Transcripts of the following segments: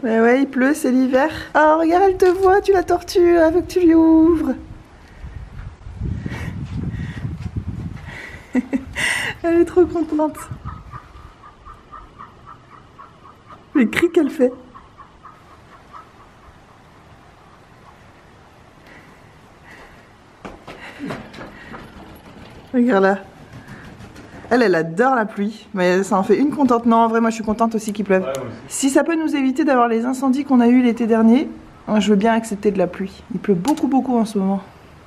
Mais ouais, il pleut, c'est l'hiver. Oh, regarde, elle te voit, tu la tortues, elle veut que tu lui ouvres. Elle est trop contente. Les cris qu'elle fait. Regarde là. Elle adore la pluie, mais ça en fait une contente. Non, en vrai, moi je suis contente aussi qu'il pleuve. Ouais, si ça peut nous éviter d'avoir les incendies qu'on a eu l'été dernier, je veux bien accepter de la pluie. Il pleut beaucoup en ce moment.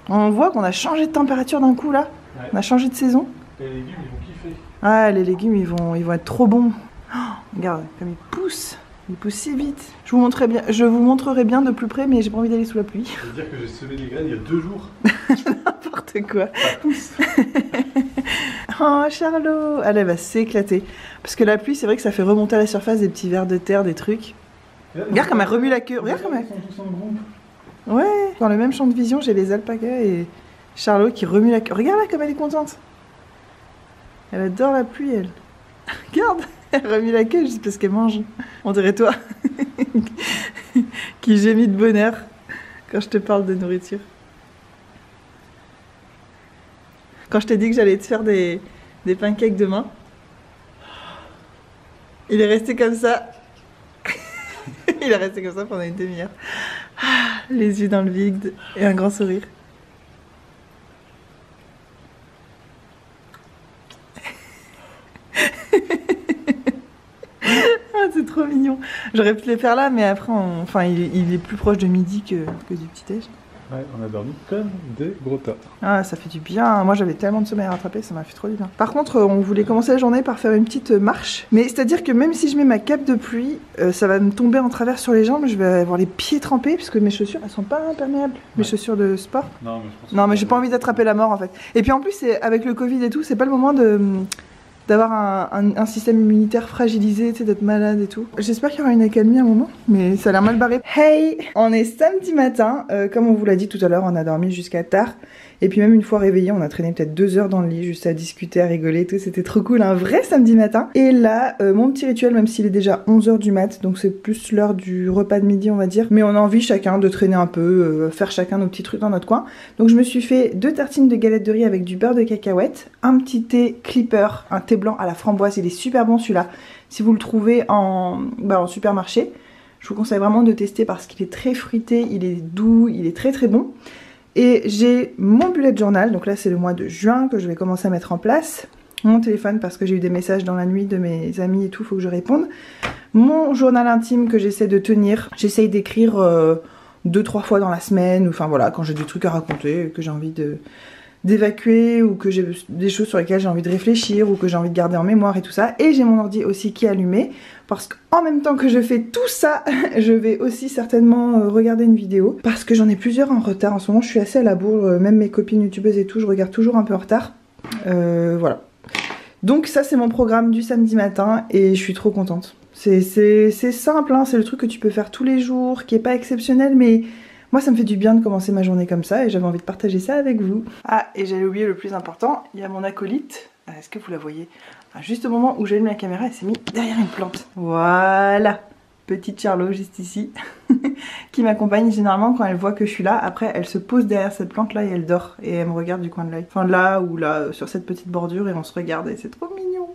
On voit qu'on a changé de température d'un coup là. Ouais. On a changé de saison. Les légumes, ils vont kiffer. Ah, les légumes, ils vont être trop bons. Oh, regarde, comme ils poussent. Ils poussent si vite. Je vous montrerai bien de plus près, mais j'ai pas envie d'aller sous la pluie. Ça veut dire que j'ai semé des graines il y a 2 jours. N'importe quoi. Ça pousse. Oh, Charlot, elle va s'éclater. Parce que la pluie, c'est vrai que ça fait remonter à la surface des petits vers de terre, des trucs. Regarde comme elle remue la queue. Regarde comme elle... Ils sont tous en groupe. Ouais, dans le même champ de vision, j'ai les alpagas et Charlot qui remue la queue. Regarde là comme elle est contente. Elle adore la pluie, elle. Regarde, elle remue la queue juste parce qu'elle mange. On dirait toi qui gémit de bonheur quand je te parle de nourriture. Quand je t'ai dit que j'allais te faire des pancakes demain, il est resté comme ça. Il est resté comme ça pendant une demi-heure. Les yeux dans le vide et un grand sourire. Ah, c'est trop mignon. J'aurais pu les faire là, mais après, enfin, il est plus proche de midi que du petit-déj. Ouais, on a dormi comme des gros tas. Ah, ça fait du bien. Moi, j'avais tellement de sommeil à rattraper, ça m'a fait trop du bien. Par contre, on voulait commencer la journée par faire une petite marche. Mais c'est-à-dire que même si je mets ma cape de pluie, ça va me tomber en travers sur les jambes. Je vais avoir les pieds trempés, parce que mes chaussures, elles sont pas imperméables. Ouais. Mes chaussures de sport. Non, mais je pense. Non, mais j'ai pas envie d'attraper la mort, en fait. Et puis en plus, avec le Covid et tout, c'est pas le moment d'avoir un système immunitaire fragilisé, tu sais, d'être malade et tout. J'espère qu'il y aura une accalmie à un moment, mais ça a l'air mal barré. Hey, on est samedi matin, comme on vous l'a dit tout à l'heure, on a dormi jusqu'à tard. Et puis même une fois réveillé, on a traîné peut-être 2 heures dans le lit, juste à discuter, à rigoler et tout, c'était trop cool, un vrai samedi matin. Et là, mon petit rituel, même s'il est déjà 11 h du mat, donc c'est plus l'heure du repas de midi on va dire, mais on a envie chacun de traîner un peu, faire chacun nos petits trucs dans notre coin. Donc je me suis fait 2 tartines de galettes de riz avec du beurre de cacahuète, un petit thé Clipper, un thé blanc à la framboise, il est super bon celui-là. Si vous le trouvez en supermarché, je vous conseille vraiment de tester parce qu'il est très fruité, il est doux, il est très bon. Et j'ai mon bullet journal, donc là c'est le mois de juin que je vais commencer à mettre en place. Mon téléphone parce que j'ai eu des messages dans la nuit de mes amis et tout, faut que je réponde. Mon journal intime que j'essaie de tenir, j'essaye d'écrire 2-3 fois dans la semaine, ou enfin voilà, quand j'ai des trucs à raconter, que j'ai envie d'évacuer, ou que j'ai des choses sur lesquelles j'ai envie de réfléchir, ou que j'ai envie de garder en mémoire et tout ça. Et j'ai mon ordi aussi qui est allumé, parce qu'en même temps que je fais tout ça, je vais aussi certainement regarder une vidéo, parce que j'en ai plusieurs en retard. En ce moment je suis assez à la bourre, même mes copines youtubeuses et tout, je regarde toujours un peu en retard. Voilà. Donc ça c'est mon programme du samedi matin, et je suis trop contente. C'est simple, hein, c'est le truc que tu peux faire tous les jours, qui est pas exceptionnel, mais... moi ça me fait du bien de commencer ma journée comme ça et j'avais envie de partager ça avec vous. Ah, et j'allais oublier le plus important, il y a mon acolyte. Est-ce que vous la voyez? Juste au moment où j'allume la caméra, elle s'est mise derrière une plante. Voilà, petite Charlot juste ici, qui m'accompagne généralement quand elle voit que je suis là. Après elle se pose derrière cette plante là et elle dort et elle me regarde du coin de l'œil. Enfin là ou là, sur cette petite bordure, et on se regarde et c'est trop mignon.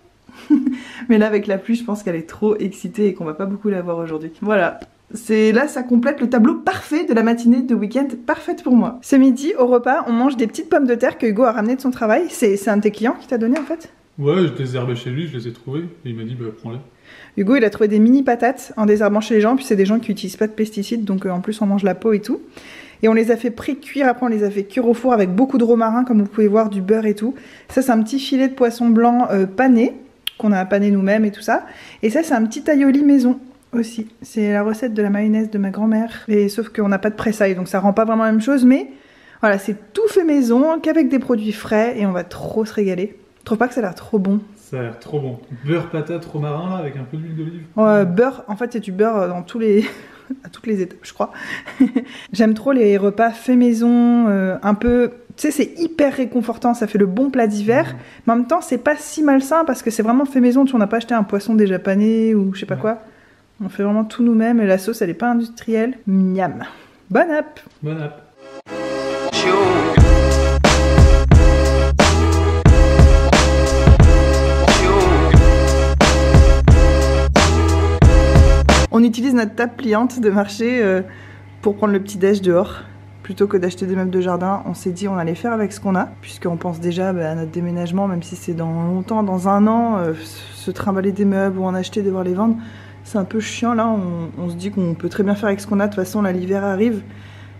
Mais là avec la pluie je pense qu'elle est trop excitée et qu'on va pas beaucoup la voir aujourd'hui. Voilà. Là ça complète le tableau parfait de la matinée de week-end, parfaite pour moi. Ce midi au repas on mange des petites pommes de terre que Hugo a ramenées de son travail. C'est un de tes clients qui t'a donné en fait? Ouais, je désherbais chez lui, je les ai trouvés et il m'a dit bah prends-les. Hugo il a trouvé des mini patates en désherbant chez les gens, puis c'est des gens qui utilisent pas de pesticides, donc en plus on mange la peau et tout. Et on les a fait pré-cuire, après on les a fait cuire au four avec beaucoup de romarin comme vous pouvez voir, du beurre et tout. Ça c'est un petit filet de poisson blanc pané, qu'on a pané nous-mêmes et tout ça. Et ça c'est un petit aioli maison aussi. C'est la recette de la mayonnaise de ma grand-mère. Et sauf qu'on n'a pas de pressaille, donc ça rend pas vraiment la même chose, mais voilà, c'est tout fait maison, qu'avec des produits frais, et on va trop se régaler. Je trouve pas que ça a l'air trop bon? Ça a l'air trop bon. Beurre, patate, romarin là, avec un peu d'huile d'olive. Ouais, beurre, en fait c'est du beurre dans tous les... à toutes les étapes, je crois. J'aime trop les repas faits maison, un peu... tu sais, c'est hyper réconfortant, ça fait le bon plat d'hiver, mais en même temps c'est pas si malsain parce que c'est vraiment fait maison, tu vois, on n'a pas acheté un poisson déjà pané ou je sais pas quoi. On fait vraiment tout nous-mêmes et la sauce elle est pas industrielle. Miam. Bonne app. Bonne app. On utilise notre table pliante de marché pour prendre le petit déj dehors. Plutôt que d'acheter des meubles de jardin, on s'est dit on allait faire avec ce qu'on a, puisqu'on pense déjà à notre déménagement, même si c'est dans longtemps, dans un an, se trimballer des meubles ou en acheter, devoir les vendre, c'est un peu chiant là, on se dit qu'on peut très bien faire avec ce qu'on a, de toute façon là l'hiver arrive,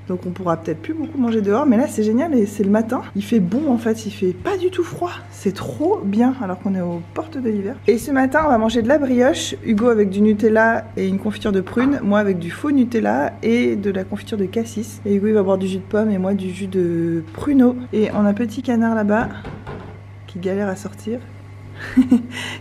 donc on pourra peut-être plus beaucoup manger dehors, mais là c'est génial et c'est le matin, il fait bon en fait, il fait pas du tout froid, c'est trop bien alors qu'on est aux portes de l'hiver. Et ce matin on va manger de la brioche, Hugo avec du Nutella et une confiture de prune, moi avec du faux Nutella et de la confiture de cassis. Et Hugo il va boire du jus de pomme et moi du jus de pruneau. Et on a un petit canard là-bas qui galère à sortir.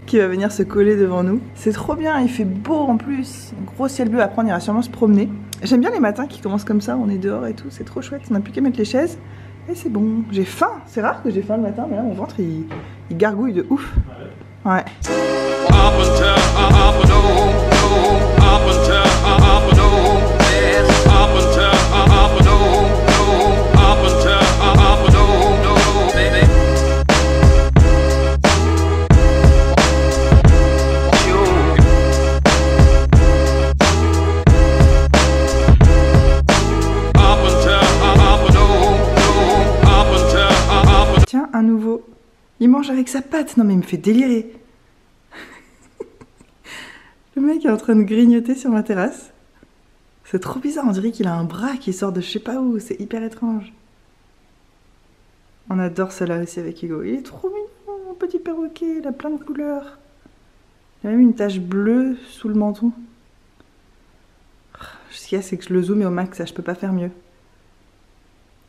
qui va venir se coller devant nous. C'est trop bien, il fait beau en plus, un gros ciel bleu, après on ira sûrement se promener. J'aime bien les matins qui commencent comme ça, on est dehors et tout, c'est trop chouette, on n'a plus qu'à mettre les chaises et c'est bon. J'ai faim, c'est rare que j'ai faim le matin, mais là mon ventre il gargouille de ouf. Ouais. Tiens, un nouveau. Il mange avec sa patte. Non mais il me fait délirer. Le mec est en train de grignoter sur ma terrasse. C'est trop bizarre, on dirait qu'il a un bras qui sort de je sais pas où. C'est hyper étrange. On adore cela aussi avec Hugo. Il est trop mignon, mon petit perroquet. Il a plein de couleurs. Il a même une tache bleue sous le menton. Ce qu'il y a, c'est que je le zoome au max, ça, je peux pas faire mieux.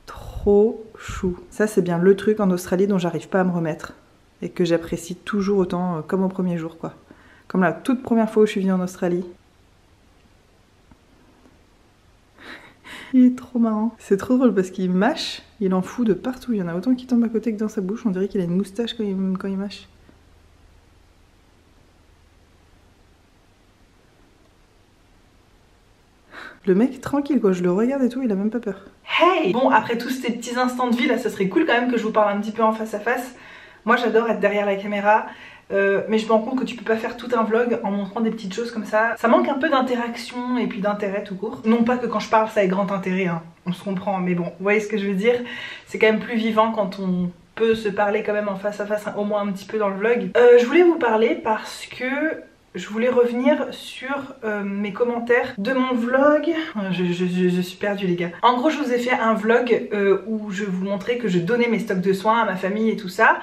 Trop chou. Ça c'est bien le truc en Australie dont j'arrive pas à me remettre et que j'apprécie toujours autant comme au premier jour quoi. Comme la toute première fois où je suis venue en Australie. Il est trop marrant. C'est trop drôle parce qu'il mâche, il en fout de partout. Il y en a autant qui tombent à côté que dans sa bouche. On dirait qu'il a une moustache quand il mâche. Le mec tranquille quoi, je le regarde et tout, il a même pas peur. Hey! Bon, après tous ces petits instants de vie là, ça serait cool quand même que je vous parle un petit peu en face à face. Moi j'adore être derrière la caméra, mais je me rends compte que tu peux pas faire tout un vlog en montrant des petites choses comme ça. Ça manque un peu d'interaction et puis d'intérêt tout court. Non pas que quand je parle ça ait grand intérêt, hein. On se comprend, mais bon, vous voyez ce que je veux dire. C'est quand même plus vivant quand on peut se parler quand même en face à face, hein, au moins un petit peu dans le vlog. Je voulais vous parler parce que je voulais revenir sur mes commentaires de mon vlog. Je suis perdue les gars. En gros je vous ai fait un vlog où je vous montrais que je donnais mes stocks de soins à ma famille et tout ça.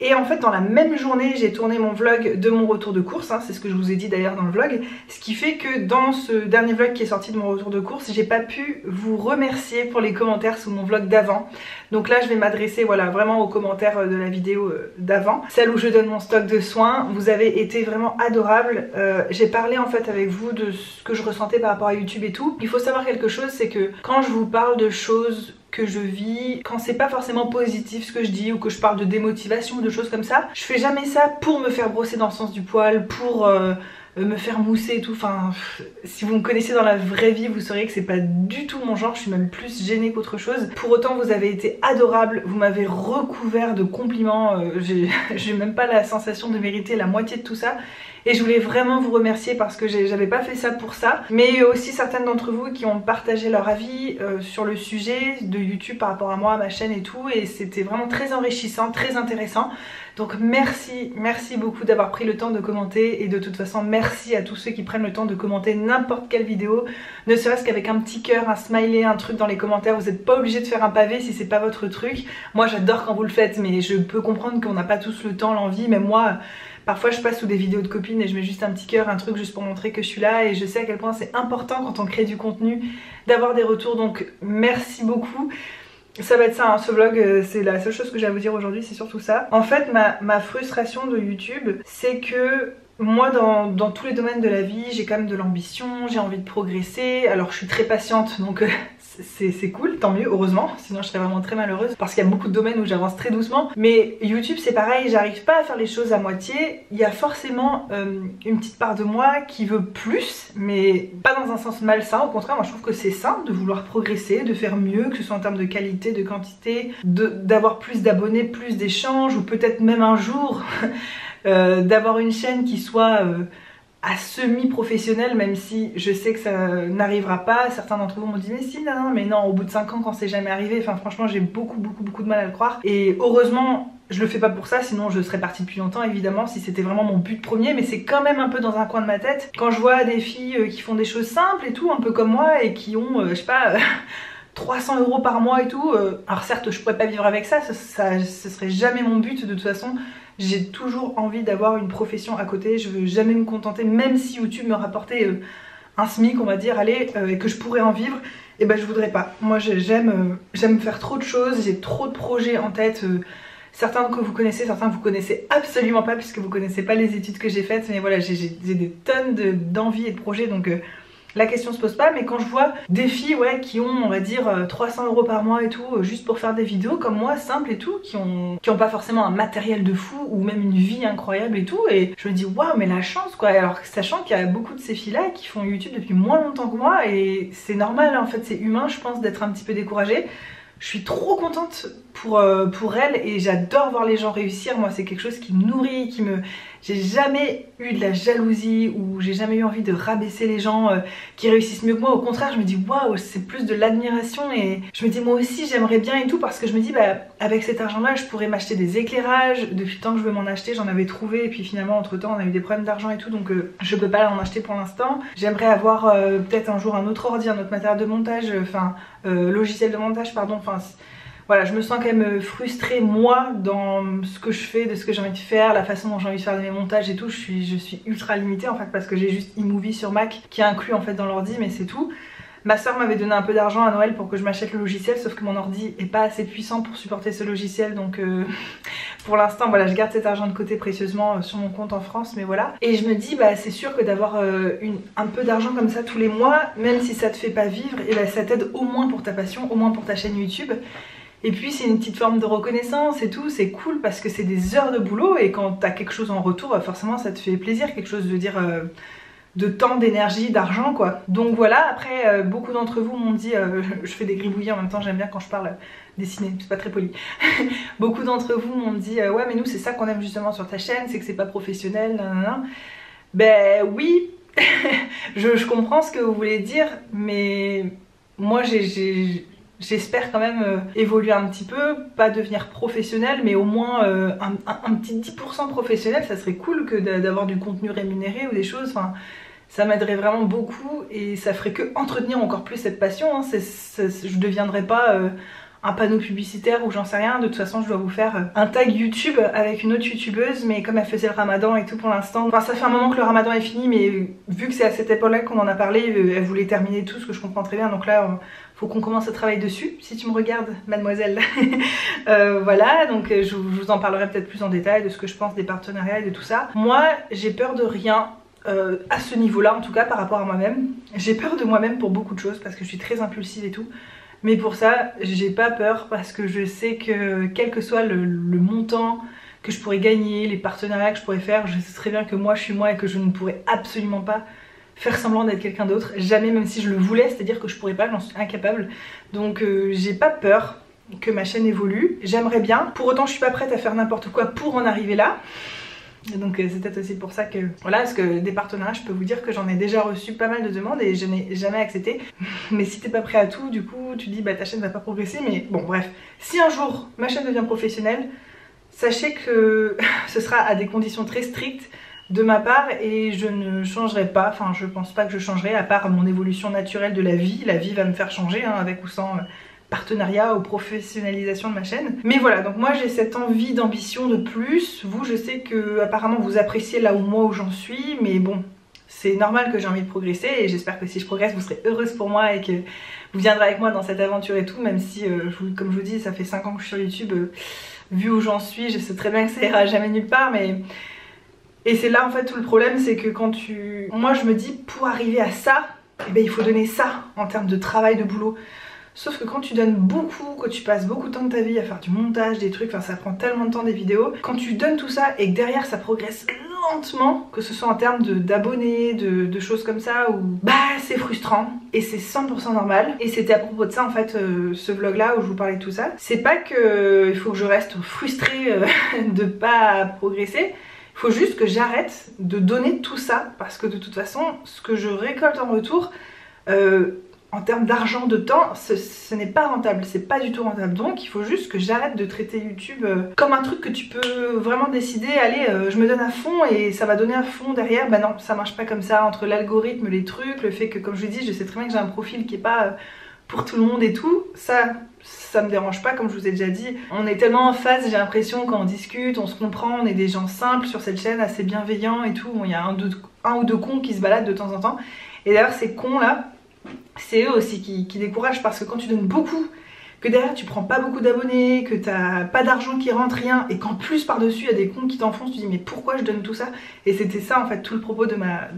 Et en fait dans la même journée j'ai tourné mon vlog de mon retour de course, hein, c'est ce que je vous ai dit d'ailleurs dans le vlog. Ce qui fait que dans ce dernier vlog qui est sorti de mon retour de course, j'ai pas pu vous remercier pour les commentaires sous mon vlog d'avant. Donc là je vais m'adresser voilà, vraiment aux commentaires de la vidéo d'avant, celle où je donne mon stock de soins. Vous avez été vraiment adorables. J'ai parlé en fait avec vous de ce que je ressentais par rapport à YouTube et tout. Il faut savoir quelque chose, c'est que quand je vous parle de choses que je vis, quand c'est pas forcément positif ce que je dis ou que je parle de démotivation ou de choses comme ça, je fais jamais ça pour me faire brosser dans le sens du poil, pour me faire mousser et tout. Enfin, si vous me connaissez dans la vraie vie, vous saurez que c'est pas du tout mon genre, je suis même plus gênée qu'autre chose. Pour autant, vous avez été adorables, vous m'avez recouvert de compliments, j'ai même pas la sensation de mériter la moitié de tout ça. Et je voulais vraiment vous remercier parce que j'avais pas fait ça pour ça. Mais il y a aussi certaines d'entre vous qui ont partagé leur avis sur le sujet de YouTube par rapport à moi, à ma chaîne et tout. Et c'était vraiment très enrichissant, très intéressant. Donc merci, merci beaucoup d'avoir pris le temps de commenter. Et de toute façon, merci à tous ceux qui prennent le temps de commenter n'importe quelle vidéo. Ne serait-ce qu'avec un petit cœur, un smiley, un truc dans les commentaires. Vous n'êtes pas obligé de faire un pavé si c'est pas votre truc. Moi j'adore quand vous le faites, mais je peux comprendre qu'on n'a pas tous le temps, l'envie. Mais moi... Parfois je passe sous des vidéos de copines et je mets juste un petit cœur, un truc juste pour montrer que je suis là, et je sais à quel point c'est important quand on crée du contenu d'avoir des retours, donc merci beaucoup. Ça va être ça, hein, ce vlog, c'est la seule chose que j'ai à vous dire aujourd'hui, c'est surtout ça. En fait ma frustration de YouTube, c'est que moi dans tous les domaines de la vie j'ai quand même de l'ambition, j'ai envie de progresser, alors je suis très patiente donc c'est cool, tant mieux, heureusement, sinon je serais vraiment très malheureuse parce qu'il y a beaucoup de domaines où j'avance très doucement. Mais YouTube c'est pareil, j'arrive pas à faire les choses à moitié, il y a forcément une petite part de moi qui veut plus, mais pas dans un sens malsain, au contraire moi je trouve que c'est sain de vouloir progresser, de faire mieux, que ce soit en termes de qualité, de quantité, d'avoir plus d'abonnés, plus d'échanges, ou peut-être même un jour d'avoir une chaîne qui soit à semi-professionnel, même si je sais que ça n'arrivera pas. Certains d'entre vous m'ont dit mais si, non, mais non, au bout de 5 ans quand c'est jamais arrivé, enfin franchement j'ai beaucoup de mal à le croire. Et heureusement je le fais pas pour ça, sinon je serais partie depuis longtemps évidemment si c'était vraiment mon but premier, mais c'est quand même un peu dans un coin de ma tête. Quand je vois des filles qui font des choses simples et tout, un peu comme moi, et qui ont, je sais pas... 300 € par mois et tout, alors certes je pourrais pas vivre avec ça, ce serait jamais mon but de toute façon. J'ai toujours envie d'avoir une profession à côté, je veux jamais me contenter, même si YouTube me rapportait un SMIC on va dire, allez, et que je pourrais en vivre, et ben je voudrais pas. Moi j'aime faire trop de choses, j'ai trop de projets en tête, certains que vous connaissez, certains que vous connaissez absolument pas puisque vous connaissez pas les études que j'ai faites, mais voilà j'ai des tonnes d'envies et de projets, donc la question se pose pas. Mais quand je vois des filles qui ont on va dire 300 € par mois et tout, juste pour faire des vidéos comme moi, simples et tout, qui ont pas forcément un matériel de fou ou même une vie incroyable et tout, et je me dis waouh mais la chance quoi, alors sachant qu'il y a beaucoup de ces filles là qui font YouTube depuis moins longtemps que moi, et c'est normal en fait, c'est humain je pense d'être un petit peu découragée. Je suis trop contente pour elle et j'adore voir les gens réussir. Moi c'est quelque chose qui me nourrit, qui me... J'ai jamais eu de la jalousie ou j'ai jamais eu envie de rabaisser les gens qui réussissent mieux que moi. Au contraire je me dis waouh, c'est plus de l'admiration, et je me dis moi aussi j'aimerais bien et tout, parce que je me dis bah avec cet argent là je pourrais m'acheter des éclairages. Depuis le temps que je veux m'en acheter, j'en avais trouvé et puis finalement entre temps on a eu des problèmes d'argent et tout, donc je peux pas en acheter pour l'instant. J'aimerais avoir peut-être un jour un autre ordi, un autre matériel de montage, enfin logiciel de montage pardon, enfin voilà, je me sens quand même frustrée moi dans ce que je fais, de ce que j'ai envie de faire, la façon dont j'ai envie de faire mes montages et tout. Je suis ultra limitée en fait parce que j'ai juste iMovie sur Mac qui est inclus en fait dans l'ordi, mais c'est tout. Ma soeur m'avait donné un peu d'argent à Noël pour que je m'achète le logiciel, sauf que mon ordi est pas assez puissant pour supporter ce logiciel, donc pour l'instant voilà, je garde cet argent de côté précieusement sur mon compte en France, mais voilà. Et je me dis bah c'est sûr que d'avoir un peu d'argent comme ça tous les mois, même si ça te fait pas vivre, et bah, ça t'aide au moins pour ta passion, au moins pour ta chaîne YouTube. Et puis c'est une petite forme de reconnaissance et tout, c'est cool parce que c'est des heures de boulot, et quand t'as quelque chose en retour, forcément ça te fait plaisir, quelque chose de dire de temps, d'énergie, d'argent quoi. Donc voilà, après beaucoup d'entre vous m'ont dit, je fais des gribouillis en même temps, j'aime bien quand je parle dessiner, c'est pas très poli. Beaucoup d'entre vous m'ont dit ouais mais nous c'est ça qu'on aime justement sur ta chaîne, c'est que c'est pas professionnel, nanana. Ben oui, je comprends ce que vous voulez dire, mais moi j'espère quand même évoluer un petit peu, pas devenir professionnel, mais au moins un petit 10% professionnel, ça serait cool que d'avoir du contenu rémunéré ou des choses, enfin, ça m'aiderait vraiment beaucoup et ça ferait que entretenir encore plus cette passion, hein. Je deviendrai pas un panneau publicitaire ou j'en sais rien, de toute façon je dois vous faire un tag YouTube avec une autre youtubeuse, mais comme elle faisait le ramadan et tout pour l'instant, enfin ça fait un moment que le ramadan est fini, mais vu que c'est à cette époque là qu'on en a parlé, elle voulait terminer tout, ce que je comprends très bien, donc là faut qu'on commence à travailler dessus, si tu me regardes mademoiselle. Voilà, donc je vous en parlerai peut-être plus en détail de ce que je pense des partenariats et de tout ça. Moi j'ai peur de rien. À ce niveau là en tout cas par rapport à moi-même, j'ai peur de moi-même pour beaucoup de choses parce que je suis très impulsive et tout, mais pour ça j'ai pas peur parce que je sais que quel que soit le montant que je pourrais gagner, les partenariats que je pourrais faire, je sais très bien que moi je suis moi et que je ne pourrais absolument pas faire semblant d'être quelqu'un d'autre, jamais, même si je le voulais, c'est à dire que je pourrais pas, j'en suis incapable, donc j'ai pas peur que ma chaîne évolue, j'aimerais bien, pour autant je suis pas prête à faire n'importe quoi pour en arriver là. Donc c'est peut-être aussi pour ça que voilà, parce que des partenariats je peux vous dire que j'en ai déjà reçu pas mal de demandes et je n'ai jamais accepté. Mais si t'es pas prêt à tout, du coup tu dis bah ta chaîne va pas progresser, mais bon bref, si un jour ma chaîne devient professionnelle, sachez que ce sera à des conditions très strictes de ma part et je ne changerai pas, enfin je pense pas que je changerai à part mon évolution naturelle de la vie va me faire changer hein, avec ou sans partenariat ou professionnalisation de ma chaîne. Mais voilà, donc moi j'ai cette envie d'ambition de plus. Vous, je sais que apparemment vous appréciez là où moi où j'en suis, mais bon, c'est normal que j'ai envie de progresser et j'espère que si je progresse vous serez heureuse pour moi et que vous viendrez avec moi dans cette aventure et tout, même si comme je vous dis ça fait 5 ans que je suis sur YouTube, vu où j'en suis je sais très bien que ça ira jamais nulle part, mais Et c'est là en fait tout le problème, c'est que quand tu... Moi je me dis, pour arriver à ça, eh ben, il faut donner ça en termes de travail, de boulot. Sauf que quand tu donnes beaucoup, quand tu passes beaucoup de temps de ta vie à faire du montage, des trucs, enfin ça prend tellement de temps des vidéos, quand tu donnes tout ça et que derrière ça progresse lentement, que ce soit en termes d'abonnés, de choses comme ça, ou bah c'est frustrant et c'est 100% normal. Et c'était à propos de ça en fait ce vlog là où je vous parlais de tout ça. C'est pas que il faut que je reste frustrée de pas progresser. Il faut juste que j'arrête de donner tout ça parce que de toute façon ce que je récolte en retour en termes d'argent, de temps, ce n'est pas rentable, c'est pas du tout rentable. Donc il faut juste que j'arrête de traiter YouTube comme un truc que tu peux vraiment décider, allez je me donne à fond et ça va donner à fond derrière. Bah non, ça marche pas comme ça, entre l'algorithme, les trucs, le fait que comme je vous dis, je sais très bien que j'ai un profil qui est pas pour tout le monde et tout, ça me dérange pas, comme je vous ai déjà dit. On est tellement en phase, j'ai l'impression, quand on discute, on se comprend, on est des gens simples sur cette chaîne, assez bienveillants et tout. Bon, il y a un ou deux cons qui se baladent de temps en temps. Et d'ailleurs ces cons là, c'est eux aussi qui découragent, parce que quand tu donnes beaucoup, que derrière tu prends pas beaucoup d'abonnés, que t'as pas d'argent qui rentre, rien, et qu'en plus par dessus il y a des cons qui t'enfoncent, tu dis mais pourquoi je donne tout ça? Et c'était ça en fait tout le propos de ma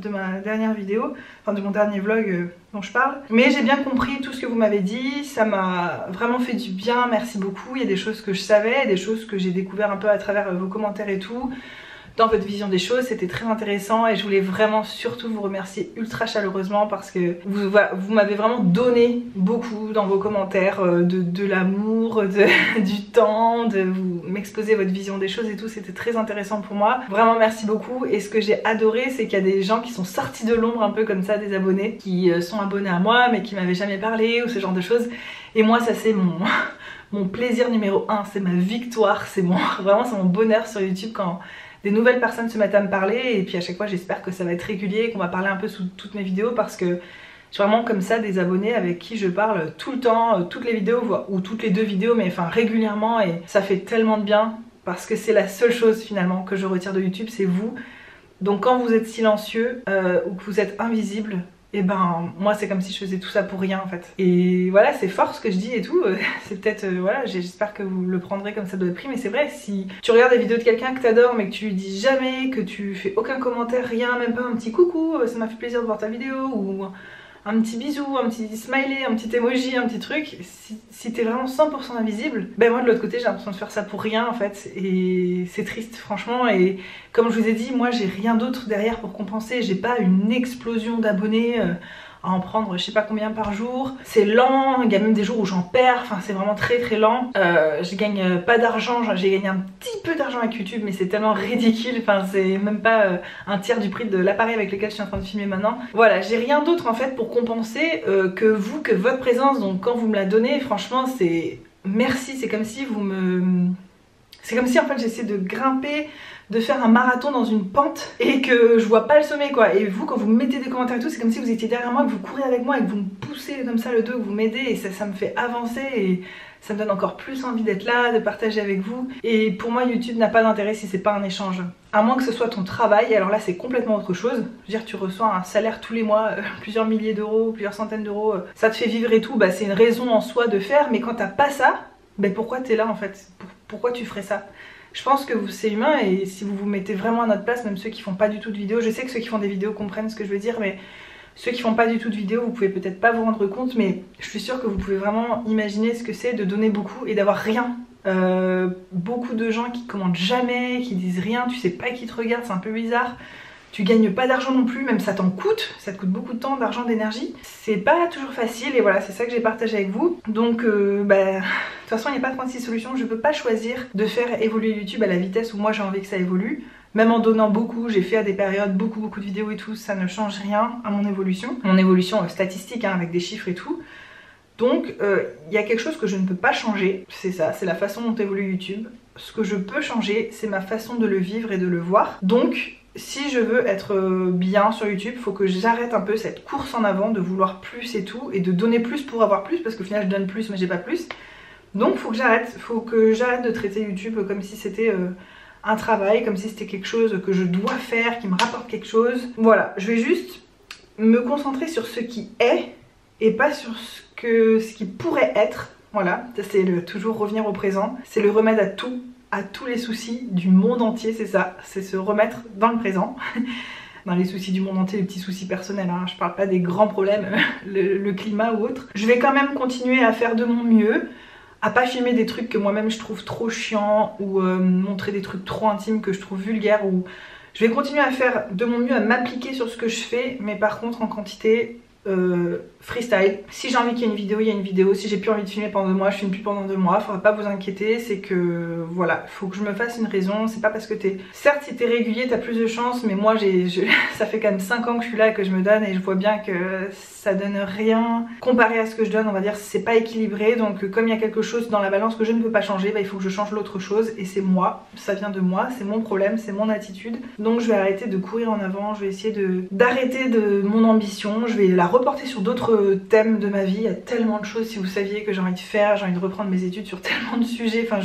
dernière vidéo, enfin de mon dernier vlog dont je parle. Mais j'ai bien compris tout ce que vous m'avez dit, ça m'a vraiment fait du bien, merci beaucoup. Il y a des choses que je savais, des choses que j'ai découvert un peu à travers vos commentaires et tout, dans votre vision des choses, c'était très intéressant et je voulais vraiment surtout vous remercier ultra chaleureusement parce que vous m'avez vraiment donné beaucoup dans vos commentaires, de l'amour, du temps, de vous m'exposer votre vision des choses et tout, c'était très intéressant pour moi. Vraiment merci beaucoup. Et ce que j'ai adoré, c'est qu'il y a des gens qui sont sortis de l'ombre un peu comme ça, des abonnés qui sont abonnés à moi mais qui m'avaient jamais parlé ou ce genre de choses. Et moi ça c'est mon plaisir numéro 1, c'est ma victoire, c'est vraiment c'est mon bonheur sur YouTube quand des nouvelles personnes se mettent à me parler. Et puis à chaque fois j'espère que ça va être régulier, qu'on va parler un peu sous toutes mes vidéos, parce que j'ai vraiment comme ça des abonnés avec qui je parle tout le temps, toutes les vidéos, ou toutes les 2 vidéos, mais enfin régulièrement, et ça fait tellement de bien parce que c'est la seule chose finalement que je retire de YouTube, c'est vous. Donc quand vous êtes silencieux ou que vous êtes invisible, et ben moi c'est comme si je faisais tout ça pour rien en fait. Et voilà, c'est fort ce que je dis et tout, c'est peut-être voilà, j'espère que vous le prendrez comme ça doit être pris, mais c'est vrai, si tu regardes des vidéos de quelqu'un que t'adores mais que tu lui dis jamais, que tu fais aucun commentaire, rien, même pas un petit coucou, ça m'a fait plaisir de voir ta vidéo, ou un petit bisou, un petit smiley, un petit emoji, un petit truc, si t'es vraiment 100% invisible, ben moi de l'autre côté j'ai l'impression de faire ça pour rien en fait, et c'est triste franchement. Et comme je vous ai dit, moi j'ai rien d'autre derrière pour compenser, j'ai pas une explosion d'abonnés à en prendre je sais pas combien par jour, c'est lent, il y a même des jours où j'en perds, enfin c'est vraiment très très lent. Je gagne pas d'argent, j'ai gagné un petit peu d'argent avec YouTube mais c'est tellement ridicule, enfin c'est même pas un tiers du prix de l'appareil avec lequel je suis en train de filmer maintenant. Voilà, j'ai rien d'autre en fait pour compenser que votre présence, donc quand vous me la donnez, franchement c'est merci, c'est comme si vous me... C'est comme si en fait j'essaie de grimper, de faire un marathon dans une pente et que je vois pas le sommet quoi. Et vous quand vous me mettez des commentaires et tout, c'est comme si vous étiez derrière moi, que vous courez avec moi et que vous me poussez comme ça le dos, que vous m'aidez, et ça me fait avancer et ça me donne encore plus envie d'être là, de partager avec vous. Et pour moi YouTube n'a pas d'intérêt si c'est pas un échange. À moins que ce soit ton travail, et alors là c'est complètement autre chose. Je veux dire, tu reçois un salaire tous les mois, plusieurs milliers d'euros, plusieurs centaines d'euros, ça te fait vivre et tout, bah c'est une raison en soi de faire. Mais quand t'as pas ça, bah pourquoi t'es là en fait? Pourquoi tu ferais ça? Je pense que c'est humain, et si vous vous mettez vraiment à notre place, même ceux qui font pas du tout de vidéos, je sais que ceux qui font des vidéos comprennent ce que je veux dire, mais ceux qui font pas du tout de vidéos, vous pouvez peut-être pas vous rendre compte, mais je suis sûre que vous pouvez vraiment imaginer ce que c'est de donner beaucoup et d'avoir rien. Beaucoup de gens qui commandent jamais, qui disent rien, tu sais pas qui te regarde, c'est un peu bizarre. Tu gagnes pas d'argent non plus, même ça te coûte beaucoup de temps, d'argent, d'énergie. C'est pas toujours facile, et voilà, c'est ça que j'ai partagé avec vous. Donc bah, de toute façon il n'y a pas 36 solutions, je peux pas choisir de faire évoluer YouTube à la vitesse où moi j'ai envie que ça évolue. Même en donnant beaucoup, j'ai fait à des périodes beaucoup de vidéos et tout, ça ne change rien à mon évolution. Mon évolution statistique hein, avec des chiffres et tout. Donc il y a quelque chose que je ne peux pas changer, c'est ça, c'est la façon dont évolue YouTube. Ce que je peux changer, c'est ma façon de le vivre et de le voir. Donc si je veux être bien sur YouTube, il faut que j'arrête un peu cette course en avant de vouloir plus et tout, et de donner plus pour avoir plus, parce qu'au final je donne plus mais j'ai pas plus. Donc faut que j'arrête de traiter YouTube comme si c'était un travail, comme si c'était quelque chose que je dois faire, qui me rapporte quelque chose. Voilà, je vais juste me concentrer sur ce qui est et pas sur ce qui pourrait être. Voilà, c'est toujours revenir au présent, c'est le remède à tout. à tous les soucis du monde entier, c'est ça, c'est se remettre dans le présent. Dans les soucis du monde entier, les petits soucis personnels, hein. Je parle pas des grands problèmes, le climat ou autre. Je vais quand même continuer à faire de mon mieux, à pas filmer des trucs que moi-même je trouve trop chiants ou montrer des trucs trop intimes que je trouve vulgaires. Ou je vais continuer à faire de mon mieux, à m'appliquer sur ce que je fais, mais par contre en quantité freestyle. Si j'ai envie qu'il y ait une vidéo, il y a une vidéo. Si j'ai plus envie de filmer pendant 2 mois, je filme plus pendant 2 mois. Faudra pas vous inquiéter, c'est que voilà, faut que je me fasse une raison. C'est pas parce que t'es... Certes, si t'es régulier, t'as plus de chance, mais moi ça fait quand même 5 ans que je suis là et que je me donne, et je vois bien que ça donne rien comparé à ce que je donne. On va dire c'est pas équilibré, donc comme il y a quelque chose dans la balance que je ne peux pas changer, bah, il faut que je change l'autre chose, et c'est moi, ça vient de moi, c'est mon problème, c'est mon attitude. Donc je vais arrêter de courir en avant, je vais essayer d'arrêter de mon ambition, je vais la reporter sur d'autres thèmes de ma vie. Il y a tellement de choses, si vous saviez, que j'ai envie de faire, j'ai envie de reprendre mes études sur tellement de sujets, enfin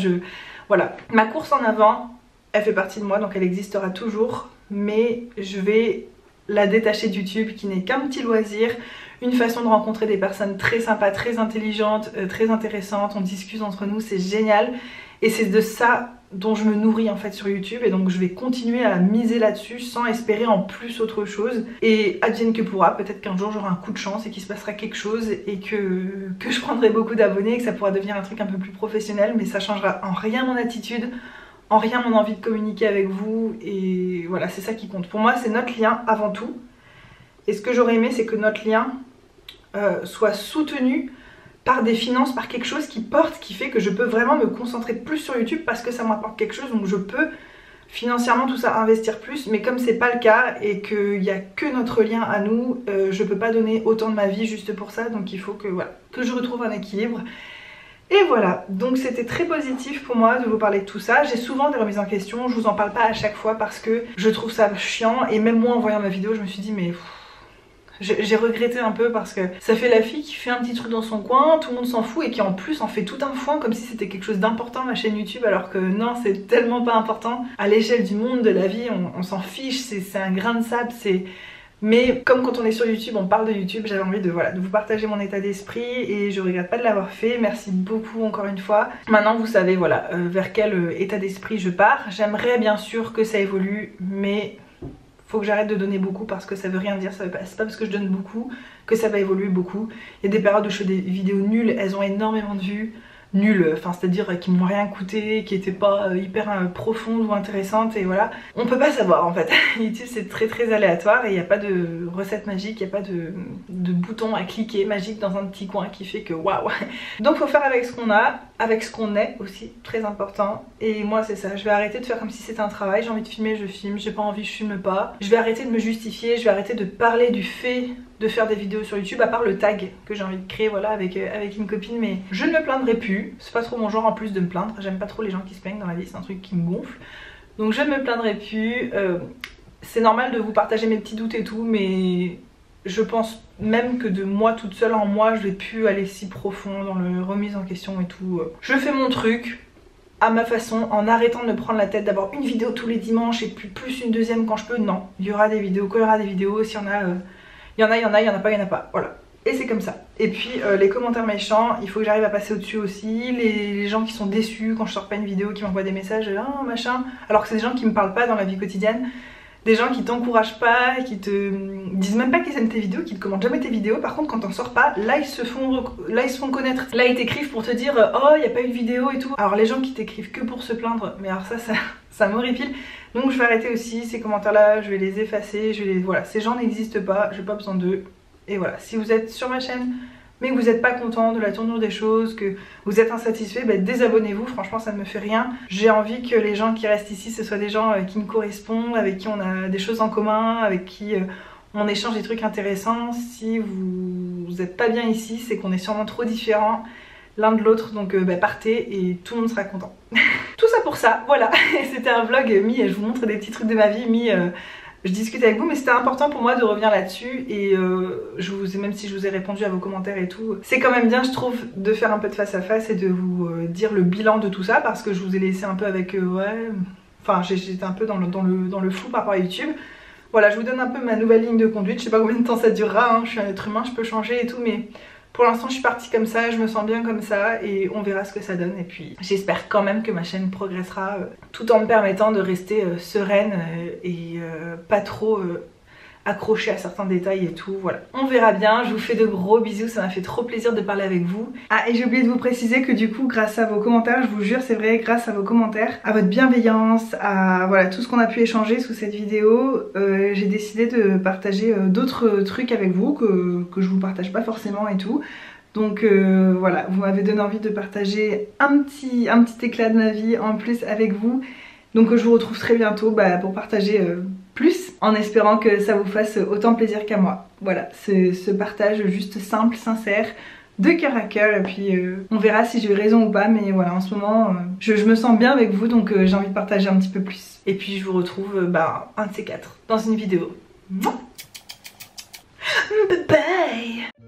voilà. Ma course en avant, elle fait partie de moi, donc elle existera toujours, mais je vais la détacher de YouTube, qui n'est qu'un petit loisir, une façon de rencontrer des personnes très sympas, très intelligentes, très intéressantes, on discute entre nous, c'est génial, et c'est de ça dont je me nourris en fait sur YouTube, et donc je vais continuer à miser là-dessus sans espérer en plus autre chose, et advienne que pourra, peut-être qu'un jour j'aurai un coup de chance et qu'il se passera quelque chose et que je prendrai beaucoup d'abonnés et que ça pourra devenir un truc un peu plus professionnel, mais ça changera en rien mon attitude, en rien mon envie de communiquer avec vous, et voilà, c'est ça qui compte. Pour moi c'est notre lien avant tout, et ce que j'aurais aimé c'est que notre lien soit soutenu par des finances, par quelque chose qui porte, qui fait que je peux vraiment me concentrer plus sur YouTube parce que ça m'apporte quelque chose, donc je peux financièrement tout ça investir plus, mais comme c'est pas le cas et qu'il n'y a que notre lien à nous, je peux pas donner autant de ma vie juste pour ça, donc il faut que, voilà, que je retrouve un équilibre. Et voilà, donc c'était très positif pour moi de vous parler de tout ça. J'ai souvent des remises en question, je vous en parle pas à chaque fois parce que je trouve ça chiant, et même moi en voyant ma vidéo je me suis dit mais... J'ai regretté un peu parce que ça fait la fille qui fait un petit truc dans son coin, tout le monde s'en fout, et qui en plus en fait tout un foin comme si c'était quelque chose d'important ma chaîne YouTube, alors que non, c'est tellement pas important. À l'échelle du monde, de la vie, on s'en fiche, c'est un grain de sable, c'est... Mais comme quand on est sur YouTube, on parle de YouTube, j'avais envie de, voilà, de vous partager mon état d'esprit, et je regrette pas de l'avoir fait. Merci beaucoup encore une fois. Maintenant vous savez voilà vers quel état d'esprit je pars. J'aimerais bien sûr que ça évolue, mais... faut que j'arrête de donner beaucoup parce que ça veut rien dire, c'est pas parce que je donne beaucoup que ça va évoluer beaucoup. Il y a des périodes où je fais des vidéos nulles, elles ont énormément de vues, nulles, enfin c'est-à-dire qui m'ont rien coûté, qui étaient pas hyper profondes ou intéressantes, et voilà. On peut pas savoir en fait, YouTube c'est très aléatoire et il n'y a pas de recette magique, il n'y a pas de bouton à cliquer magique dans un petit coin qui fait que waouh. Donc faut faire avec ce qu'on a, avec ce qu'on est aussi, très important. Et moi c'est ça, je vais arrêter de faire comme si c'était un travail, j'ai envie de filmer, je filme, j'ai pas envie, je filme pas. Je vais arrêter de me justifier, je vais arrêter de parler du fait de faire des vidéos sur YouTube, à part le tag que j'ai envie de créer voilà avec une copine, mais je ne me plaindrai plus, c'est pas trop mon genre en plus de me plaindre, j'aime pas trop les gens qui se plaignent dans la vie, c'est un truc qui me gonfle, donc je ne me plaindrai plus. C'est normal de vous partager mes petits doutes et tout, mais je pense même que de moi toute seule en moi, je vais plus aller si profond dans le remise en question et tout. Je fais mon truc à ma façon, en arrêtant de me prendre la tête d'avoir une vidéo tous les dimanches et plus une deuxième quand je peux. Non, il y aura des vidéos quand il y aura des vidéos, s'il y en a, il y en a, il y en a, il y en a pas, il y en a pas, voilà. Et c'est comme ça. Et puis les commentaires méchants, il faut que j'arrive à passer au-dessus aussi. Les gens qui sont déçus quand je sors pas une vidéo, qui m'envoient des messages, ah machin, alors que c'est des gens qui me parlent pas dans la vie quotidienne. Des gens qui t'encouragent pas, qui te disent même pas qu'ils aiment tes vidéos, qui te commentent jamais tes vidéos. Par contre quand t'en sors pas, là ils se font connaître. Là ils t'écrivent pour te dire oh il y a pas eu de vidéo et tout. Alors les gens qui t'écrivent que pour se plaindre, mais alors ça m'horripile. Donc je vais arrêter aussi ces commentaires là, je vais les effacer, voilà, ces gens n'existent pas, j'ai pas besoin d'eux. Et voilà, si vous êtes sur ma chaîne mais que vous n'êtes pas content de la tournure des choses, que vous êtes insatisfait, bah désabonnez-vous, franchement ça ne me fait rien. J'ai envie que les gens qui restent ici, ce soient des gens qui me correspondent, avec qui on a des choses en commun, avec qui on échange des trucs intéressants. Si vous n'êtes pas bien ici, c'est qu'on est sûrement trop différents l'un de l'autre, donc bah partez et tout le monde sera content. Tout ça pour ça, voilà. C'était un vlog je vous montre des petits trucs de ma vie, je discute avec vous, mais c'était important pour moi de revenir là-dessus, et même si je vous ai répondu à vos commentaires et tout, c'est quand même bien je trouve de faire un peu de face à face et de vous dire le bilan de tout ça, parce que je vous ai laissé un peu avec ouais, enfin j'étais un peu dans le flou par rapport à YouTube. Voilà, je vous donne un peu ma nouvelle ligne de conduite, je sais pas combien de temps ça durera, hein. Je suis un être humain, je peux changer et tout, mais Pour l'instant je suis partie comme ça, je me sens bien comme ça et on verra ce que ça donne. Et puis j'espère quand même que ma chaîne progressera tout en me permettant de rester sereine et pas trop accrochée à certains détails et tout, voilà. On verra bien, je vous fais de gros bisous, ça m'a fait trop plaisir de parler avec vous. Ah, et j'ai oublié de vous préciser que du coup, grâce à vos commentaires, je vous jure, c'est vrai, grâce à vos commentaires, à votre bienveillance, à voilà tout ce qu'on a pu échanger sous cette vidéo, j'ai décidé de partager d'autres trucs avec vous que je vous partage pas forcément et tout. Donc voilà, vous m'avez donné envie de partager un petit éclat de ma vie en plus avec vous. Donc je vous retrouve très bientôt pour partager plus, en espérant que ça vous fasse autant plaisir qu'à moi. Voilà, ce partage juste simple, sincère, de cœur à cœur, et puis on verra si j'ai eu raison ou pas, mais voilà, en ce moment je me sens bien avec vous, donc j'ai envie de partager un petit peu plus. Et puis je vous retrouve un de ces quatre dans une vidéo. Bye bye.